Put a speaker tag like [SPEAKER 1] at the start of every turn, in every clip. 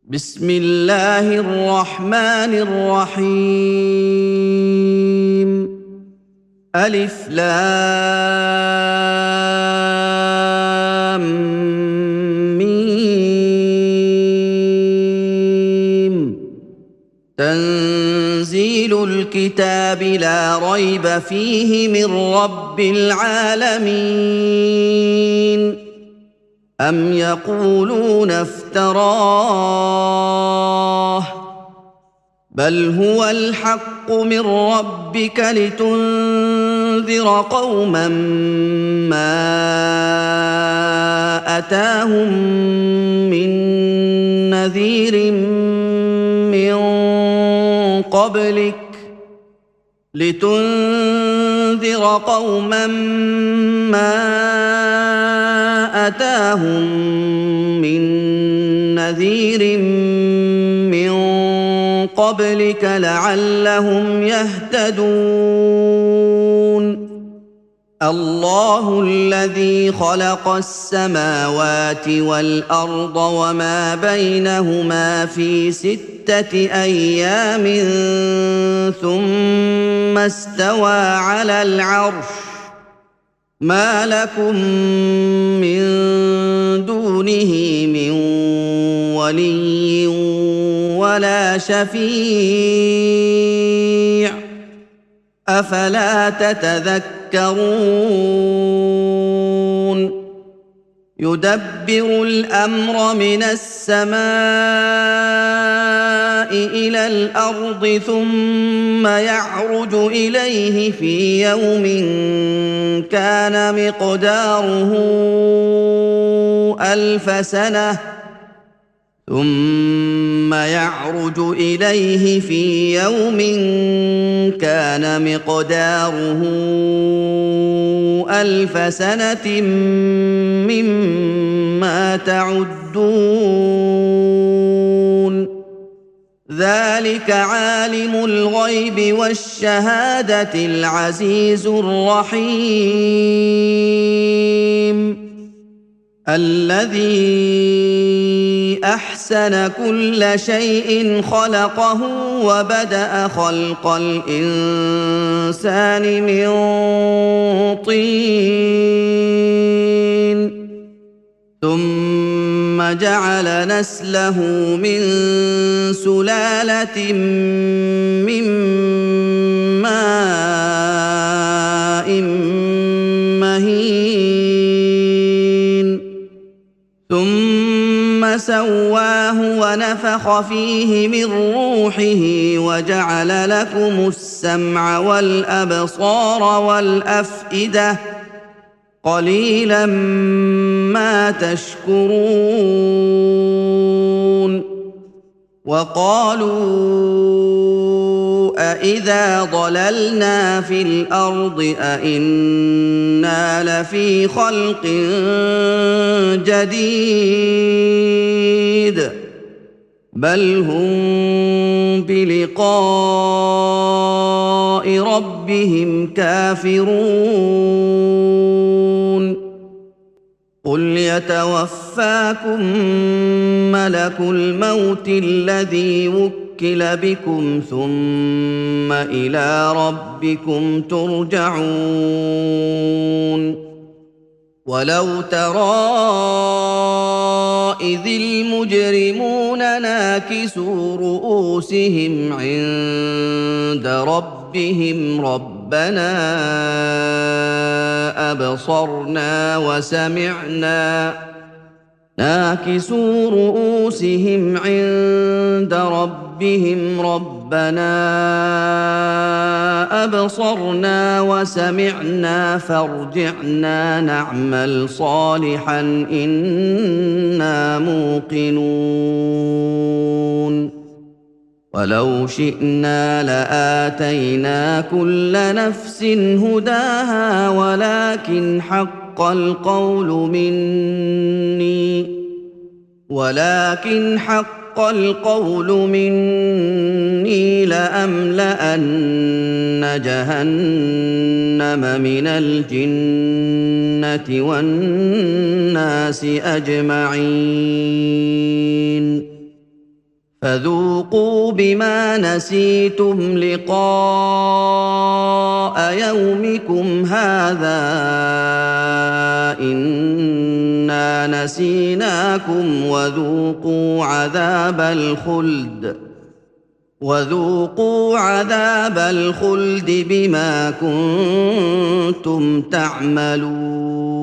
[SPEAKER 1] بسم الله الرحمن الرحيم. ألف لام ميم. تنزيل الكتاب لا ريب فيه من رب العالمين. أم يقولون افتراه بل هو الحق من ربك لتنذر قوما ما أتاهم من نذير من قبلك أتاهم من نذير من قبلك لعلهم يهتدون. الله الذي خلق السماوات والأرض وما بينهما في 6 أيام ثم استوى على العرش. ما لكم من دونه من ولي ولا شفيع أفلا تتذكرون. يدبر الأمر من السماء إلى الأرض ثم يعرج إليه في يوم كان مقداره 1000 سنة ثم يعرج إليه في يوم كان مقداره 1000 سنة مما تعدون. ذلك عالم الغيب والشهادة العزيز الرحيم. الذي أحسن كل شيء خلقه وبدأ خلق الإنسان من طين ثم جعل نسله من سلالة من ماء مهين ثم سواه ونفخ فيه من روحه وجعل لكم السمع والأبصار والأفئدة قليلا ما تشكرون. وقالوا أإذا ضللنا في الأرض أإنا لفي خلق جديد بل هم بلقاء ربهم كافرون. قل يتوفاكم ملك الموت الذي وكل بكم ثم إلى ربكم ترجعون. ولو ترى إذ المجرمون ناكسوا رؤوسهم عند ربهم ربنا أبصرنا وسمعنا ناكسوا رؤوسهم عند ربهم ربنا أبصرنا وسمعنا فارجعنا نعمل صالحا إنا موقنون. ولو شئنا لآتينا كل نفس هداها ولكن حق القول مني لأملأن جهنم من الجنة والناس أجمعين. فذوقوا بما نسيتم لقاء يومكم هذا إنا نسيناكم وذوقوا عذاب الخلد بما كنتم تعملون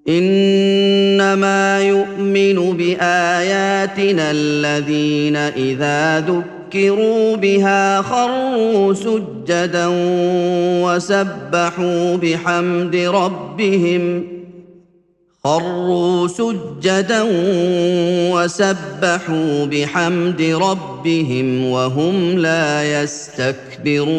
[SPEAKER 1] إنما يؤمن بآياتنا الذين إذا ذكروا بها خروا سجدا وسبحوا بحمد ربهم وهم لا يستكبرون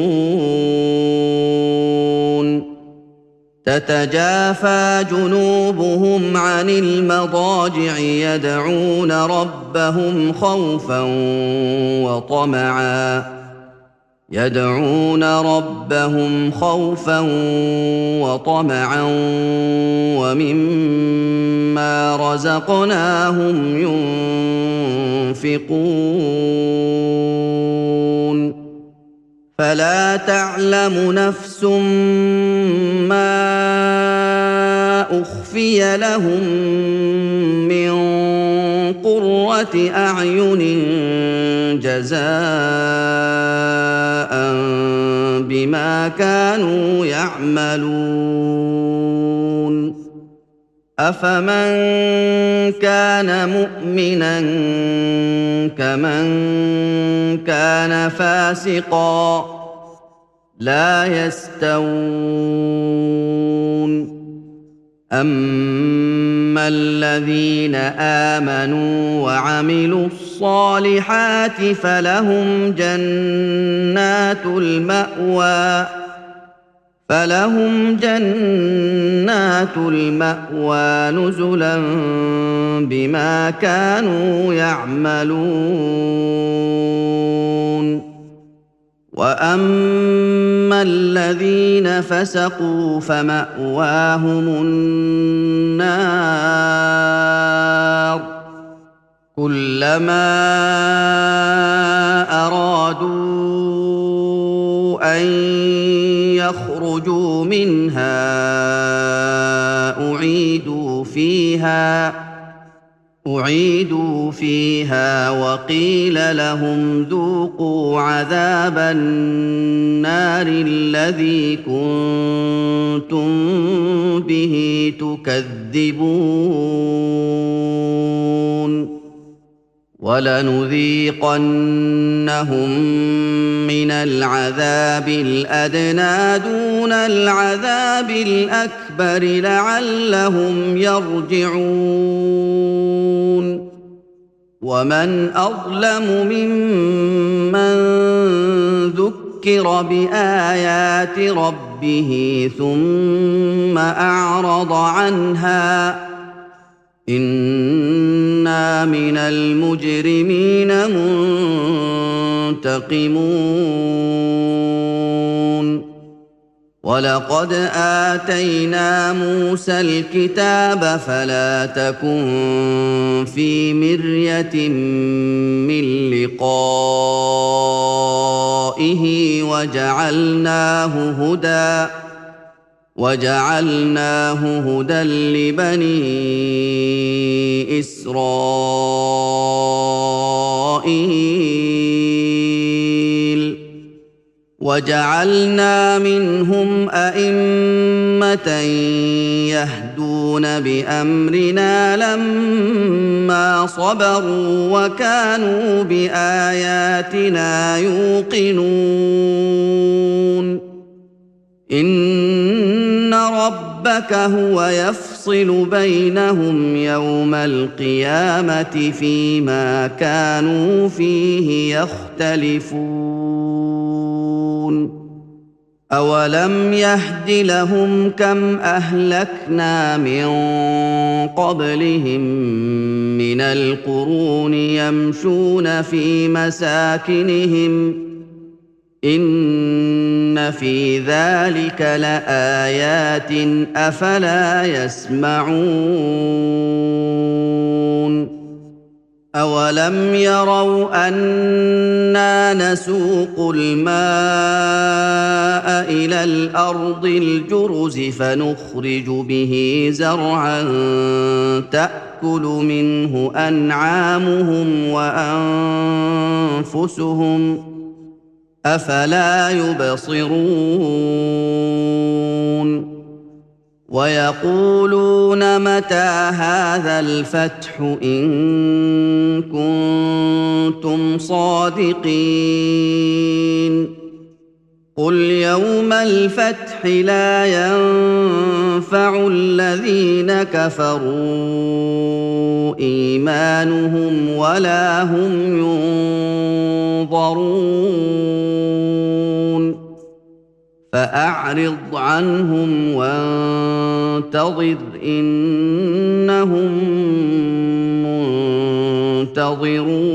[SPEAKER 1] تتجافى جنوبهم عن المضاجع يدعون ربهم خوفا وطمعا ومما رزقناهم ينفقون فلا تعلم نفس ما أخفي لهم من قرة أعين جزاء بما كانوا يعملون أفمن كان مؤمنا كمن كان فاسقا لا يستوون أما الذين آمنوا وعملوا الصالحات فلهم جنات المأوى نزلا بما كانوا يعملون وأما الذين فسقوا فمأواهم النار كلما أرادوا أن يخرجوا منها أعيدوا فيها وقيل لهم ذوقوا عذاب النار الذي كنتم به تكذبون ولنذيقنهم من العذاب الأدنى دون العذاب الأكبر لعلهم يرجعون ومن أظلم ممن ذكر بآيات ربه ثم أعرض عنها إنا من المجرمين منتقمون ولقد آتينا موسى الكتاب فلا تكن في مرية من لقائه وجعلناه هدى لبني إسرائيل وجعلنا منهم أئمة يهدون بأمرنا لما صبروا وكانوا بآياتنا يوقنون إن ربك هو يفصل بينهم يوم القيامة فيما كانوا فيه يختلفون أولم يهد لهم كم أهلكنا من قبلهم من القرون يمشون في مساكنهم إن في ذلك لآيات أفلا يسمعون أَوَلَمْ يَرَوْا أَنَّا نَسُوقُ الْمَاءَ إِلَى الْأَرْضِ الْجُرُزِ فَنُخْرِجُ بِهِ زَرْعًا تَأْكُلُ مِنْهُ أَنْعَامُهُمْ وَأَنفُسُهُمْ ۖ أَفَلَا يُبْصِرُونَ وَيَقُولُونَ مَتَىٰ هَٰذَا الْفَتْحُ إِن كُنتُمْ صَادِقِينَ قُلْ يَوْمَ الْفَتْحِ لَا يَنفَعُ الَّذِينَ كَفَرُوا إِيمَانُهُمْ وَلَا هُمْ يُنظَرُونَ فَأَعْرِضْ عَنْهُمْ وَانتَظِرْ إِنَّهُم مُّنتَظِرُونَ